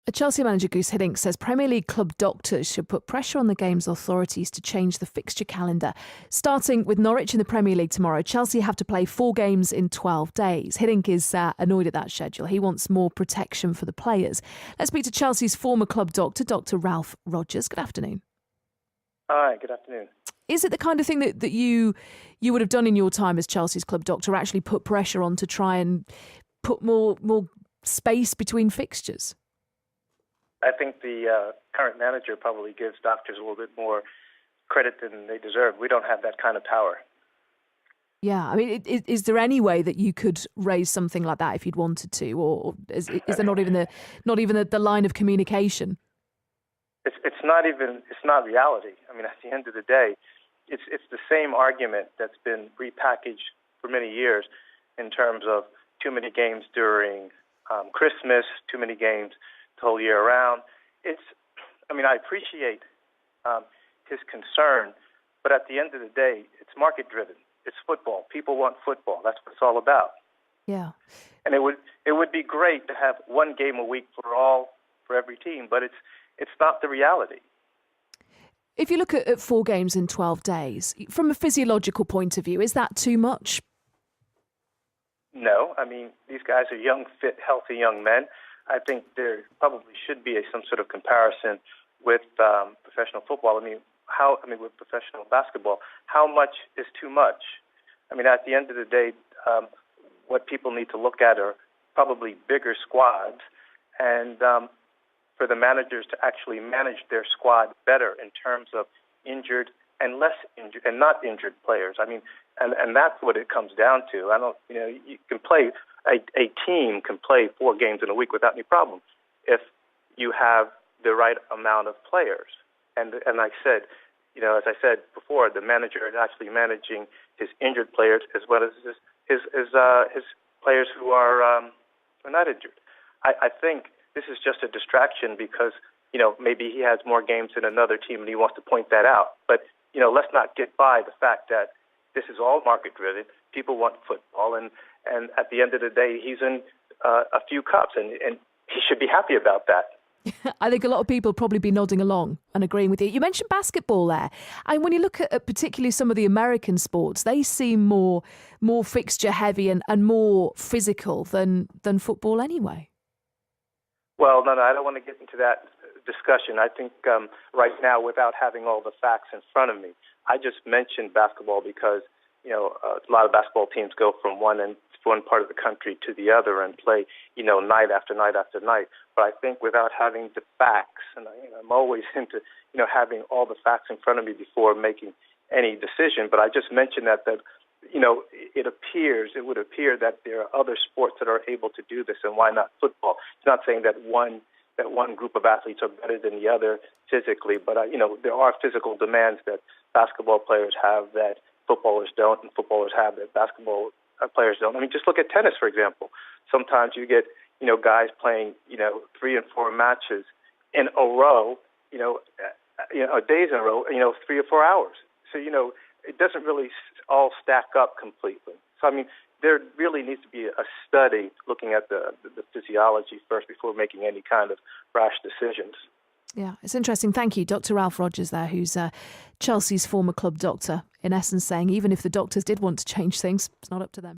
A Chelsea manager, Goose Hiddink, says Premier League club doctors should put pressure on the game's authorities to change the fixture calendar. Starting with Norwich in the Premier League tomorrow, Chelsea have to play 4 games in 12 days. Hiddink is annoyed at that schedule. He wants more protection for the players. Let's speak to Chelsea's former club doctor, Dr. Ralph Rodgers. Good afternoon. Hi, good afternoon. Is it the kind of thing that you would have done in your time as Chelsea's club doctor, actually put pressure on to try and put more space between fixtures? I think the current manager probably gives doctors a little bit more credit than they deserve. We don't have that kind of power. Yeah, I mean, is there any way that you could raise something like that if you'd wanted to, or is there not even the line of communication? It's not reality. I mean, at the end of the day, it's the same argument that's been repackaged for many years in terms of too many games during Christmas, too many games the whole year around. I appreciate his concern, but at the end of the day, it's market driven. It's football. People want football. That's what it's all about. Yeah. And it would be great to have one game a week for every team, but it's not the reality. If you look at 4 games in 12 days, from a physiological point of view, is that too much? No. I mean, these guys are young, fit, healthy young men. I think there probably should be some sort of comparison with professional football. With professional basketball, how much is too much? I mean, at the end of the day, what people need to look at are probably bigger squads, and for the managers to actually manage their squad better in terms of injured and less injured and not injured players. I mean, and that's what it comes down to. You can play. A team can play 4 games in a week without any problem if you have the right amount of players. And I said, as I said before, the manager is actually managing his injured players as well as his players who are not injured. I think this is just a distraction because maybe he has more games than another team and he wants to point that out. But let's not get by the fact that this is all market driven. People want football, and at the end of the day, he's in a few cups, and he should be happy about that. I think a lot of people probably be nodding along and agreeing with you. You mentioned basketball there, and when you look at particularly some of the American sports, they seem more fixture heavy and more physical than football anyway. Well, no, I don't want to get into that discussion. I think right now, without having all the facts in front of me, I just mentioned basketball because a lot of basketball teams go from one part of the country to the other and play night after night after night. But I think without having the facts, and I'm always into having all the facts in front of me before making any decision. But I just mentioned that it would appear that there are other sports that are able to do this, and why not football? It's not saying that one group of athletes are better than the other physically, but there are physical demands that basketball players have that footballers don't, and footballers have that basketball players don't. I mean, just look at tennis, for example. Sometimes you get guys playing 3 and 4 matches in a row, days in a row, 3 or 4 hours. So it doesn't really all stack up completely. So I mean, there really needs to be a study looking at the physiology first before making any kind of rash decisions. Yeah, it's interesting. Thank you, Dr. Ralph Rodgers there, who's Chelsea's former club doctor, in essence saying even if the doctors did want to change things, it's not up to them.